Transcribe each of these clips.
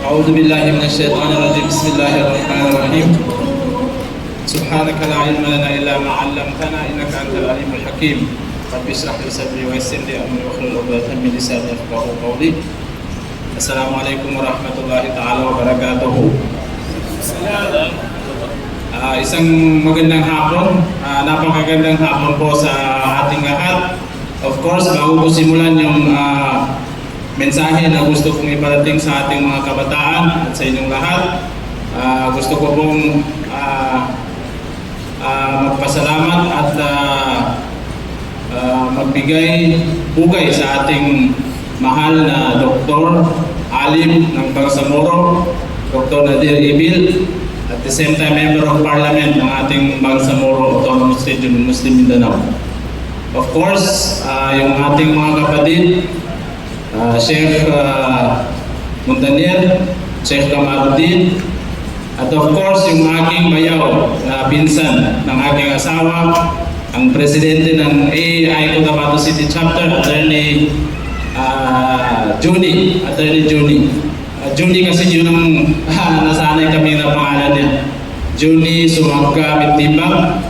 أعوذ بالله من الشيطان الرجيم بسم الله الرحمن الرحيم سبحانك لا علم لنا إلا ما علمتنا إنك أنت العليم الحكيم رب اشرح لي صدري ويسر لي أمري واحلل عقدة من لساني يفقهوا قولي السلام عليكم ورحمة الله تعالى وبركاته. Isang magandang hapon, napakagandang hapon po sa ating lahat. Of course, bago ko simulan yung mensahe na gusto kong iparating sa ating mga kabataan at sa inyong lahat, gusto ko pong magpasalamat at magbigay bugay sa ating mahal na Dr. Alim ng Bangsamoro, Dr. Nadir Ibil, at the same time Member of Parliament ng ating Bangsamoro Autonomous Region, Muslim Mindanao. Of course, yung ating mga kapatid, Sheikh Montaner, Sheikh Kamaruddin, at of course yung aking bayaw na pinsan ng aking asawa, ang presidente ng AAI Cotabato City Chapter, Attorney Juni. Juni kasi yun ang nasanay kami na pangalan niya. Juni Sumangka Mitibang.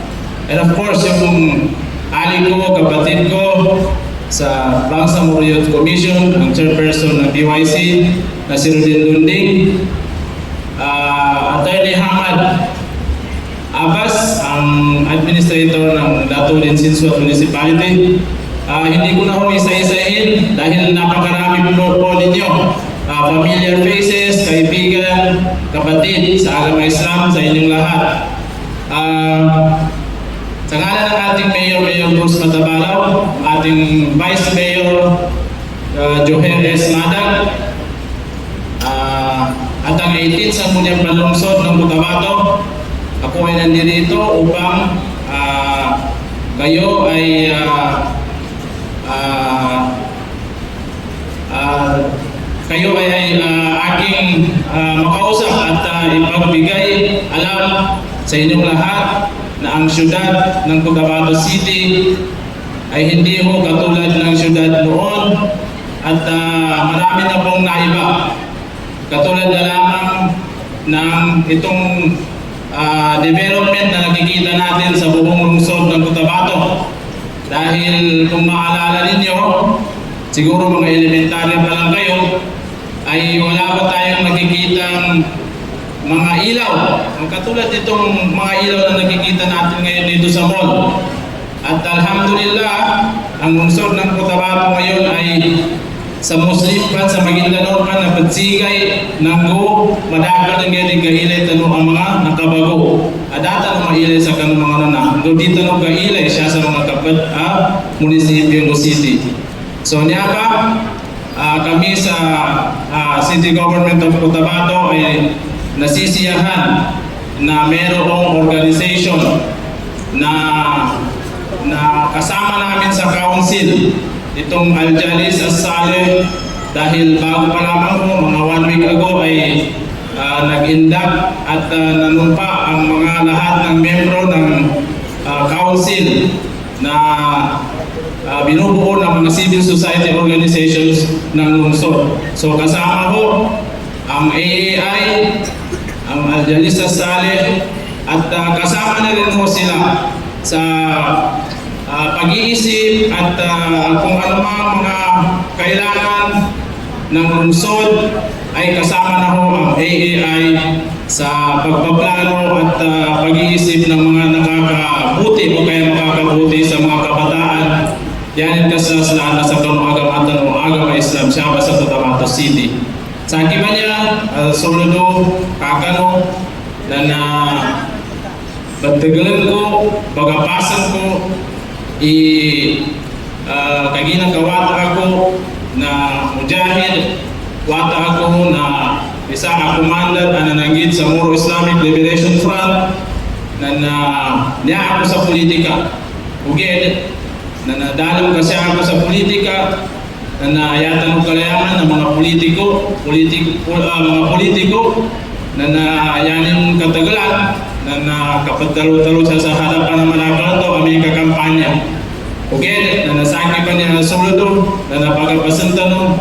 And of course yung ali ko, kapatid ko sa Bangsamoro Youth Commission, ang chairperson ng BYC na si Rudin Lunding, Attorney Hamad Abbas, ang administrator ng Laturin Sinsuat Municipality. Hindi ko na ho isa-isahin dahil napakarami po ninyo. Familiar faces, kaibigan, kapatid sa agama Islam, sa inyong lahat. Sa ngalan ng ating Mayor Bruce Matabalaw, ating Vice Mayor Joher S. Madag, at ang 18 sa Munyang Balungsod ng Cotabato, ako ay nandito upang kayo ay aking makausap at ipagbigay alam sa inyong lahat na ang syudad ng Cotabato City ay hindi ho katulad ng syudad noon at marami na pong naiba. Katulad na lamang ng itong development na nakikita natin sa buong lungsod ng Cotabato. Dahil kung maalala ninyo, siguro mga elementarya pa lang kayo, ay wala pa tayong nakikitang mga ilaw. Ang katulad itong mga ilaw na nakikita natin ngayon dito sa mall. At alhamdulillah, ang lungsod ng Cotabato ngayon ay sa Muslim pa, sa Maguindanao pa, na pagsigay ng go, madakal ng gaya kailay tanong ang mga nakabago. Adata ng mailay sa kanong mga nana. Doon dito ng kailay siya sa mga kapat munisipyo ng City. So niya pa, kami sa City Government of Cotabato ay nasisiyahan na mayroong organization na kasama namin sa council, itong Al-Jalis As-Saleh, dahil bago pa lamang po, mga 1 week ago ay nag-induct at nanumpa ang mga lahat ng membro ng council na binubuo ng mga civil society organizations ng lungsod. So kasama ho ang AAI, ang Al-Jalis As-Saleh, at kasama na rin ho sila sa pag-iisip at kung ano mga kailangan ng lungsod ay kasama na ho ang AAI sa pagpaplano at pag-iisip ng mga nakakabuti o kaya makakabuti sa mga kabataan. Yan yung kasalanan sa kanong agama o agama Islam siya sa Cotabato City. Sa akiban niya, suludo, kakano, na pagtagalan ko, bagapasan ko, kaginang kawata ako na mujahid, wata ako na isa ka commander na nananggit sa Moro Islamic Liberation Front na niya ako sa politika. Uged, na nadalam kasi ako sa politika, na naayatan ko kalayaman ng mga politiko na naayanin katagalan, na nakapagdalo-dalo sa harapan ng Malacca ito, aming kakampanya. Okay, na nasaki pa niya na suludo, na napagapasan tanong,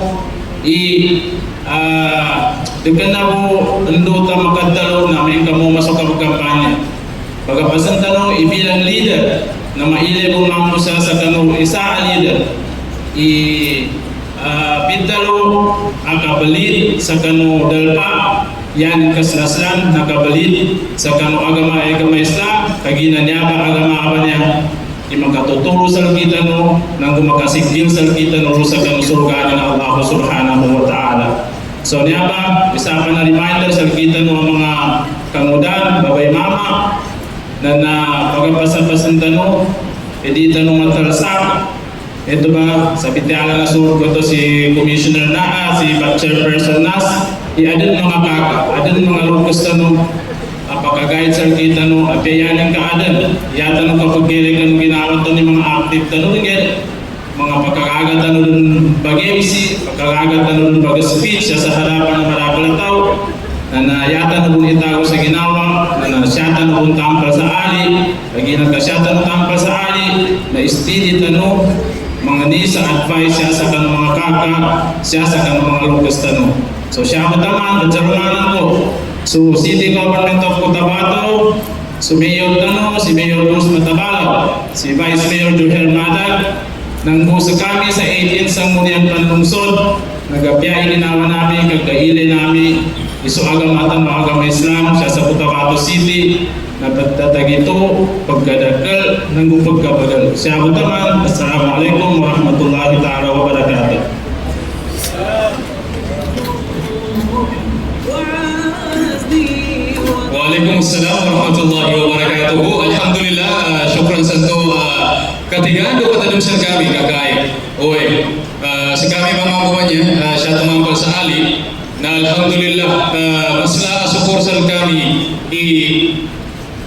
di ka na po anduta makadalo namin kamo masok ka kampanya. Pagkapasan tanong ibilang leader na maili po mo sa kanong isa leader pintalo ang kabalit sa kano dalpa yan kaslaslan nakabalit sa kano agama Islam kagina niya ba agama apa niya imagkatuturo sa kita no nang gumakasigil sa kita no sa kano surga na Allah subhanahu wa ta'ala. So niya ba isa pa na reminder sa kita no mga kangudan babay mama na pagpapasan tanong edi tanong matalsak. Ito ba, sa Pitiala na surut ko to si Commissioner Naa, si Chairperson Nas, i-adun mga kaka, adun mga lukus tanong, apakagayad sa kita no, apiyanin ka adun, yata no kapag gilig ka no ginawat to ni mga active tanong yan, mga pagkakagat ano dun bag-MC, pagkakagat ano dun bag-speech, sa harapan ng maraming tao, na yata no kung itago sa ginawa, na siyata no kung tampal sa ali, lagi nagkasyata no tampal sa ali, na istidit ano, mga ni sa advice siya sa kanong mga kaka, siya sa kanong mga lukas tanong. So siya mo taman, kajarumanan ko. So City Government of Cotabato, si Mayor Tano, si Mayor Rose Matabalaw, si Vice Mayor Joher Madag, nang busa kami sa 18 sa Munian Panlungsod, nagapiyay ginawa namin, kagkaili namin, iso agamatan mga agama Islam, siya sa Cotabato City, napagtatag ito, pagkadakal, ng pagkabagal. Siya mo taman, Assalamualaikum warahmatullahi ta'ala wabarakatuh. Waalaikumsalam warahmatullahi wabarakatuh. Alhamdulillah, syukran sa ito katigaan do patadum sa kami kakay. Oy, sa kami pamamuan niya, siya tumampal sa ali, na alhamdulillah, masla asukor sa kami,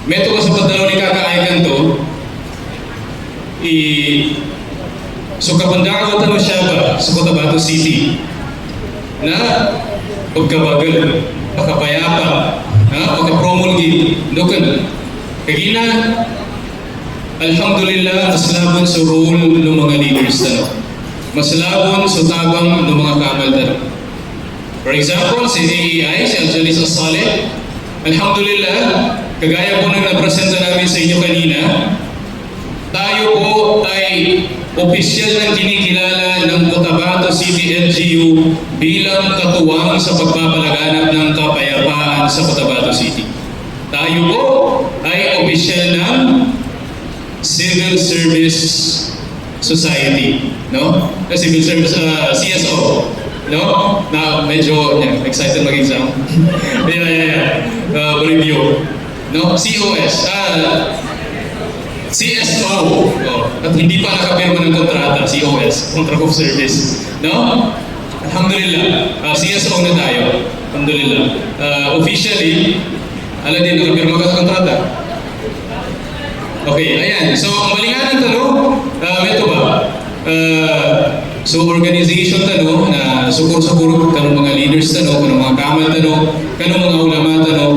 meto ko sa pagdalaw ni kakaikan to, so kapandakot ano siya ba sa Cotabato City na pagkabagal, pagkapayapa, pagkapromulgate, doon kagina, alhamdulillah, maslabon sa role ng mga leaders na maslabon sa tabang ng mga kamal na. For example, si AEI, si Angelis Saleh, alhamdulillah, kagaya po nang napresenta namin sa inyo kanina, tayo po ay opisyal ng kinikilala ng Cotabato City LGU bilang katuwang sa pagpapalaganap ng kapayapaan sa Cotabato City. Tayo po ay opisyal ng Civil Service Society, no? Civil Service CSO, no? Na medyo excited mag-exam. Review. No? COS. CSO. At hindi pa nakapirma ng kontrata. COS. Contract of Service. No? Alhamdulillah. CSO na tayo. Alhamdulillah. Officially, alam din nakapirma ka sa kontrata. Okay, ayan. So, ang malinganan tanong, ito ba? So, organization tanong na sukur-sukur kanong mga leaders tanong, kanong mga kamal tanong, kanong mga ulama tanong,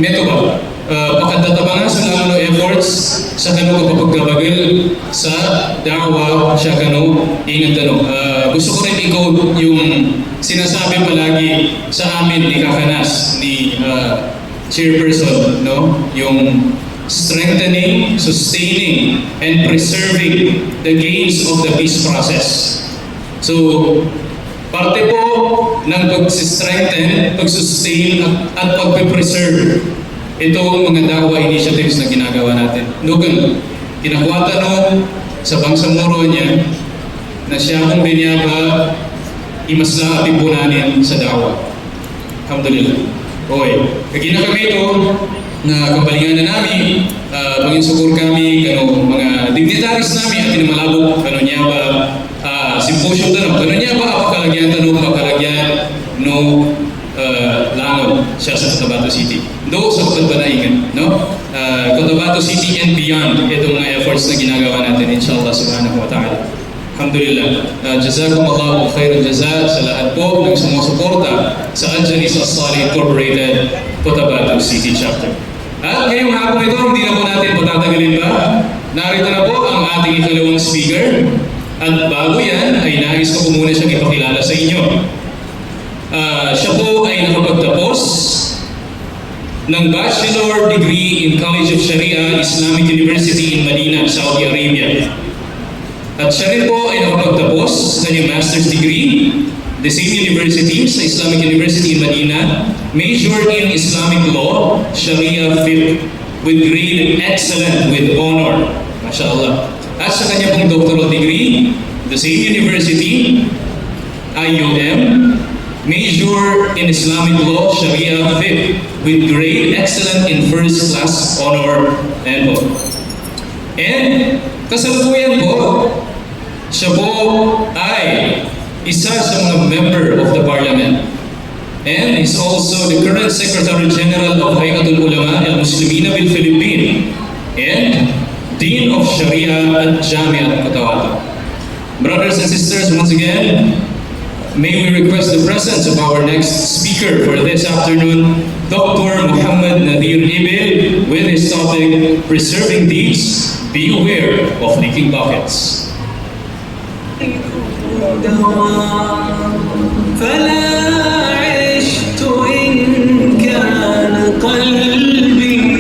meto ba? Pagkatatabangan sa lamang efforts sa kanong kapagkabagal sa da'wa siya kanong ingat tanong. Gusto ko rin i-quote yung sinasabi palagi sa amin ni Kakanas, ni Chairperson, no? Yung strengthening, sustaining, and preserving the gains of the peace process. So, parte po ng pag-strengthen, pag-sustain, at pag-preserve itong mga da'wa initiatives na ginagawa natin. Doon, kinakuha tanong sa bangsamuro niya na siya kong binyaba imasla at ipunanin sa da'wa. Alhamdulillah. Okay. Kagina kami ito, na kabalingan na namin, pag-insukur kami, kano, mga dignitaries namin at tinamalabok, kano niya ba, symposium tanong, kano niya ba, apakalagyan tanong, apakalagyan, no, langon siya sa Cotabato City. Do sa Cotabato, no? Cotabato City and beyond, itong mga efforts na ginagawa natin, inshallah subhanahu wa ta'ala. Alhamdulillah. Jazakumullahu khairan jazaa sa lahat po ng sumusuporta sa Angelis Saleh Incorporated Cotabato City Chapter. At ngayong hapon ito, hindi na po natin patatagalin pa. Narito na po ang ating ikalawang speaker. At bago yan, ay nais ko po muna siyang ipakilala sa inyo. Siya po ay nakapagtapos ng bachelor degree in College of Sharia, Islamic University in Medina, Saudi Arabia. At siya rin po ay nakapagtapos sa kanyang master's degree, the same university, sa Islamic University in Medina, major in Islamic law, Sharia fiqh, with grade excellent with honor. MashaAllah. At sa kanya pong doctoral degree, the same university, IUM, major in Islamic law, Sharia fiqh, with grade excellent in first class honor and po. And kasalukuyan po, siya po ay isa sa mga member of the parliament. And is also the current Secretary General of Hay'atul Ulama al-Muslimina bil Philippines and Dean of Sharia at Jamiat Cotabato. Brothers and sisters, once again, may we request the presence of our next speaker for this afternoon, Dr. Muhammad Nadir Ibil, with his topic, Preserving Deeds, Be Aware of Leaking Buckets. فلا